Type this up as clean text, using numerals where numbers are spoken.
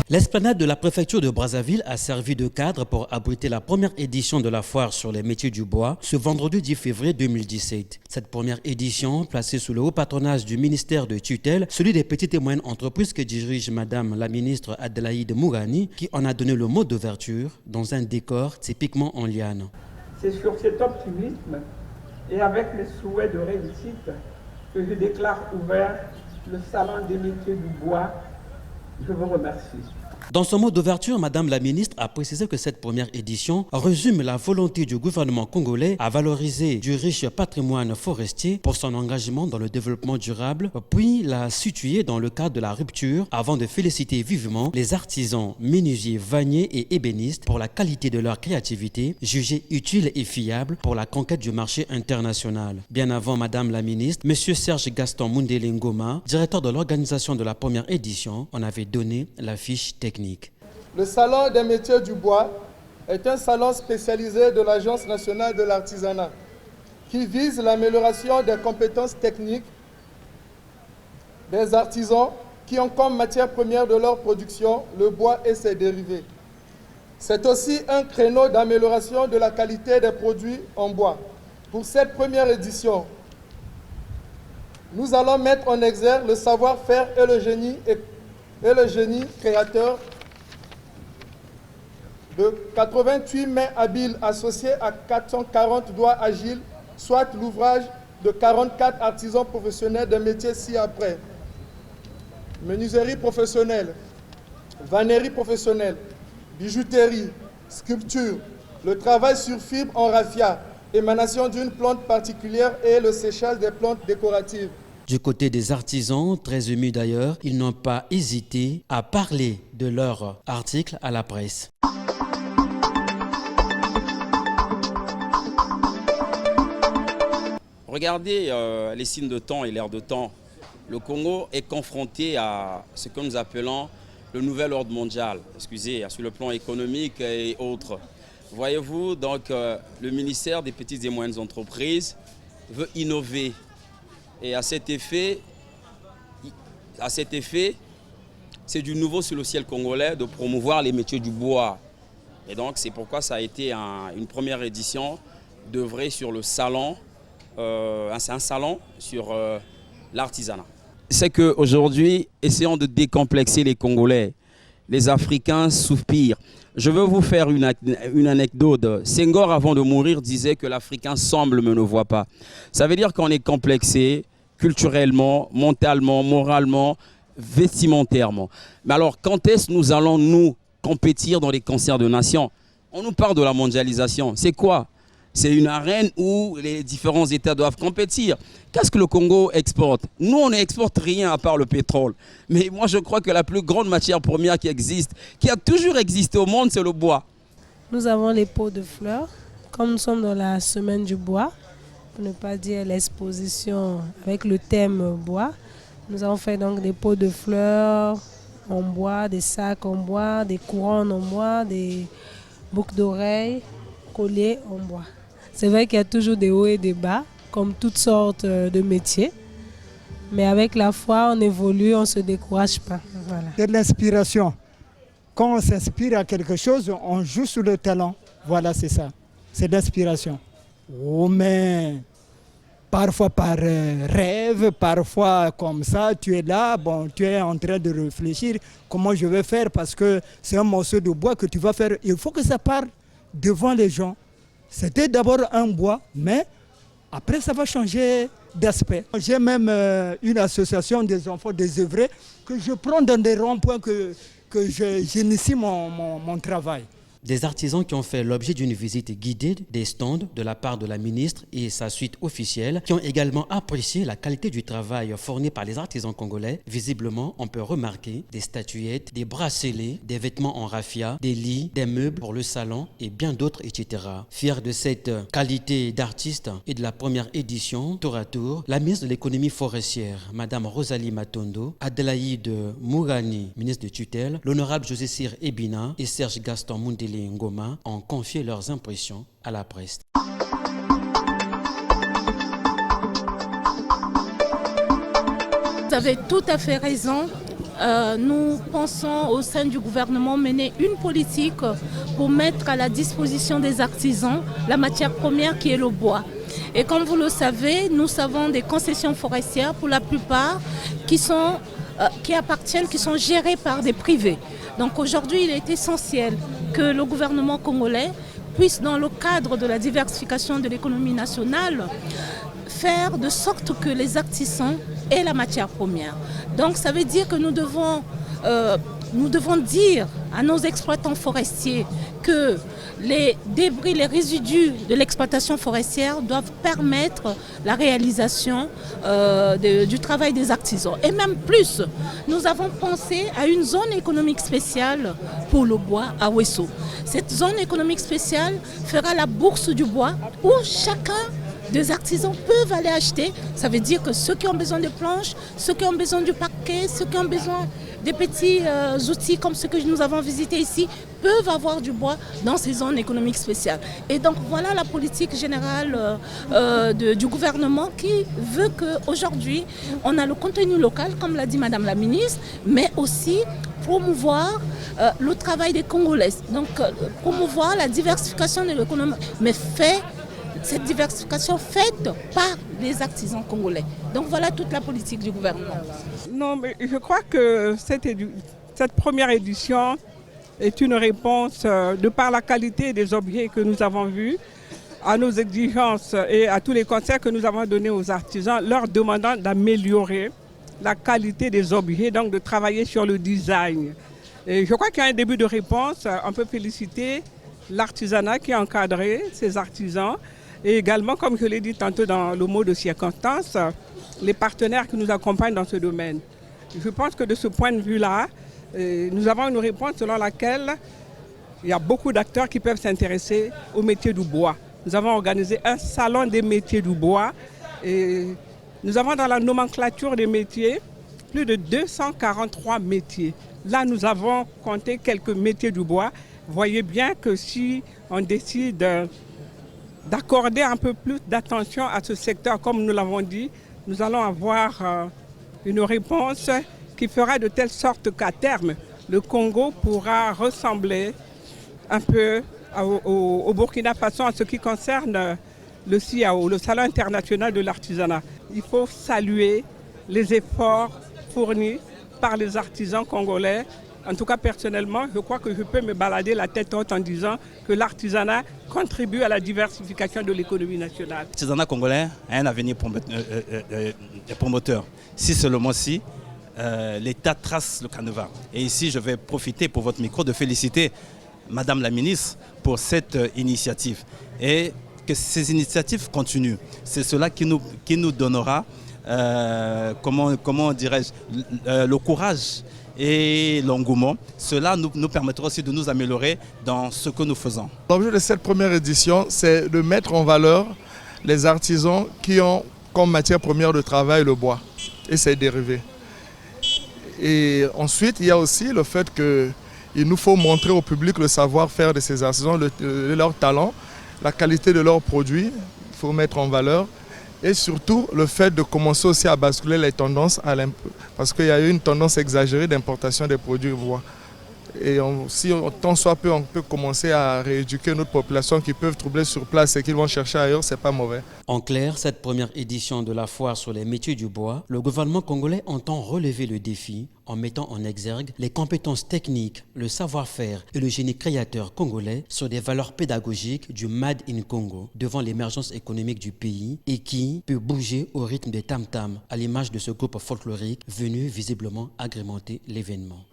L'esplanade de la préfecture de Brazzaville a servi de cadre pour abriter la première édition de la foire sur les métiers du bois ce vendredi 10 février 2017. Cette première édition, placée sous le haut patronage du ministère de tutelle, celui des petites et moyennes entreprises que dirige Madame la ministre Adelaïde Mourani, qui en a donné le mot d'ouverture dans un décor typiquement en liane. C'est sur cet optimisme et avec le souhait de réussite que je déclare ouvert le salon des métiers du bois. Je vous remercie. Dans son mot d'ouverture, Madame la ministre a précisé que cette première édition résume la volonté du gouvernement congolais à valoriser du riche patrimoine forestier pour son engagement dans le développement durable, puis l'a situé dans le cadre de la rupture avant de féliciter vivement les artisans, menuisiers, vanniers et ébénistes pour la qualité de leur créativité, jugée utile et fiable pour la conquête du marché international. Bien avant Madame la ministre, Monsieur Serge Gaston Mundele Ngoma, directeur de l'organisation de la première édition, en avait donné la fiche technique. Le Salon des métiers du bois est un salon spécialisé de l'Agence nationale de l'artisanat qui vise l'amélioration des compétences techniques des artisans qui ont comme matière première de leur production le bois et ses dérivés. C'est aussi un créneau d'amélioration de la qualité des produits en bois. Pour cette première édition, nous allons mettre en exergue le savoir-faire et le génie créateur de 88 mains habiles associées à 440 doigts agiles, soit l'ouvrage de 44 artisans professionnels de métiers ci-après. Menuiserie professionnelle, vannerie professionnelle, bijouterie, sculpture, le travail sur fibre en raffia, émanation d'une plante particulière et le séchage des plantes décoratives. Du côté des artisans, très émus d'ailleurs, ils n'ont pas hésité à parler de leur article à la presse. Regardez les signes de temps et l'air de temps. Le Congo est confronté à ce que nous appelons le nouvel ordre mondial, sur le plan économique et autres. Voyez-vous, donc le ministère des petites et moyennes entreprises veut innover. Et à cet effet, c'est du nouveau sur le ciel congolais de promouvoir les métiers du bois. Et donc c'est pourquoi ça a été une première édition d'œuvrer sur le salon. C'est un salon sur l'artisanat. C'est qu'aujourd'hui, essayons de décomplexer les Congolais. Les Africains soupirent. Je veux vous faire une anecdote. Senghor, avant de mourir, disait que l'Africain semble mais ne voit pas. Ça veut dire qu'on est complexé culturellement, mentalement, moralement, vestimentairement. Mais alors, quand est-ce que nous allons nous compétir dans les concerts de nations? On nous parle de la mondialisation. C'est quoi? C'est une arène où les différents États doivent compétir. Qu'est-ce que le Congo exporte? Nous, on n'exporte rien à part le pétrole. Mais moi, je crois que la plus grande matière première qui existe, qui a toujours existé au monde, c'est le bois. Nous avons les pots de fleurs. Comme nous sommes dans la semaine du bois, pour ne pas dire l'exposition avec le thème bois, nous avons fait donc des pots de fleurs en bois, des sacs en bois, des couronnes en bois, des boucles d'oreilles, colliers en bois. C'est vrai qu'il y a toujours des hauts et des bas, comme toutes sortes de métiers. Mais avec la foi, on évolue, on ne se décourage pas. Voilà. C'est de l'inspiration. Quand on s'inspire à quelque chose, on joue sur le talent. Voilà, c'est ça. C'est de l'inspiration. Oh, mais parfois par rêve, parfois comme ça, tu es là, bon, tu es en train de réfléchir comment je vais faire parce que c'est un morceau de bois que tu vas faire. Il faut que ça parte devant les gens. C'était d'abord un bois, mais après ça va changer d'aspect. J'ai même une association des enfants désœuvrés que je prends dans des ronds-points que j'initie mon travail. Des artisans qui ont fait l'objet d'une visite guidée des stands de la part de la ministre et sa suite officielle, qui ont également apprécié la qualité du travail fourni par les artisans congolais. Visiblement, on peut remarquer des statuettes, des bracelets, des vêtements en raffia, des lits, des meubles pour le salon et bien d'autres, etc. Fier de cette qualité d'artiste et de la première édition, tour à tour, la ministre de l'économie forestière, Madame Rosalie Matondo, Adelaïde Mourani, ministre de tutelle, l'honorable José Cyr Ebina et Serge Gaston Mundele Ngoma ont confié leurs impressions à la presse. Vous avez tout à fait raison. nous pensons au sein du gouvernement mener une politique pour mettre à la disposition des artisans la matière première qui est le bois. Et comme vous le savez, nous avons des concessions forestières pour la plupart qui sont gérées par des privés. Donc aujourd'hui, il est essentiel que le gouvernement congolais puisse, dans le cadre de la diversification de l'économie nationale, faire de sorte que les artisans aient la matière première. Donc ça veut dire que nous devons dire à nos exploitants forestiers que les débris, les résidus de l'exploitation forestière doivent permettre la réalisation du travail des artisans. Et même plus, nous avons pensé à une zone économique spéciale pour le bois à Ouesso. Cette zone économique spéciale fera la bourse du bois où chacun des artisans peuvent aller acheter. Ça veut dire que ceux qui ont besoin de planches, ceux qui ont besoin du parquet, ceux qui ont besoin des petits outils comme ceux que nous avons visités ici, peuvent avoir du bois dans ces zones économiques spéciales. Et donc voilà la politique générale du gouvernement qui veut qu'aujourd'hui, on a le contenu local, comme l'a dit Madame la ministre, mais aussi promouvoir le travail des Congolais. Donc promouvoir la diversification de l'économie, mais cette diversification faite par les artisans congolais. Donc voilà toute la politique du gouvernement. Non, mais je crois que cette première édition est une réponse de par la qualité des objets que nous avons vus, à nos exigences et à tous les conseils que nous avons donnés aux artisans, leur demandant d'améliorer la qualité des objets, donc de travailler sur le design. Et je crois qu'il y a un début de réponse. On peut féliciter l'artisanat qui a encadré ces artisans. Et également, comme je l'ai dit tantôt dans le mot de circonstance, les partenaires qui nous accompagnent dans ce domaine. Je pense que de ce point de vue-là, nous avons une réponse selon laquelle il y a beaucoup d'acteurs qui peuvent s'intéresser au métier du bois. Nous avons organisé un salon des métiers du bois et nous avons dans la nomenclature des métiers plus de 243 métiers. Là, nous avons compté quelques métiers du bois. Vous voyez bien que si on décide d'accorder un peu plus d'attention à ce secteur, comme nous l'avons dit, nous allons avoir une réponse qui fera de telle sorte qu'à terme, le Congo pourra ressembler un peu au Burkina Faso en ce qui concerne le CIAO, le Salon international de l'artisanat. Il faut saluer les efforts fournis par les artisans congolais. En tout cas, personnellement, je crois que je peux me balader la tête haute en disant que l'artisanat contribue à la diversification de l'économie nationale. L'artisanat congolais a un avenir promoteur. Si seulement si l'État trace le canevas. Et ici, je vais profiter pour votre micro de féliciter Madame la ministre pour cette initiative. Et que ces initiatives continuent. C'est cela qui nous donnera, comment dirais-je, le courage et l'engouement. Cela nous permettra aussi de nous améliorer dans ce que nous faisons. L'objet de cette première édition, c'est de mettre en valeur les artisans qui ont comme matière première de travail le bois et ses dérivés. Et ensuite, il y a aussi le fait qu'il nous faut montrer au public le savoir-faire de ces artisans, leur talent, la qualité de leurs produits, il faut mettre en valeur. Et surtout, le fait de commencer aussi à basculer les tendances, parce qu'il y a eu une tendance exagérée d'importation des produits bois. Et si tant soit peu, on peut commencer à rééduquer notre population qui peuvent troubler sur place et qu'ils vont chercher ailleurs, c'est pas mauvais. En clair, cette première édition de la foire sur les métiers du bois, le gouvernement congolais entend relever le défi en mettant en exergue les compétences techniques, le savoir-faire et le génie créateur congolais sur des valeurs pédagogiques du Made in Congo devant l'émergence économique du pays et qui peut bouger au rythme des tam-tams à l'image de ce groupe folklorique venu visiblement agrémenter l'événement.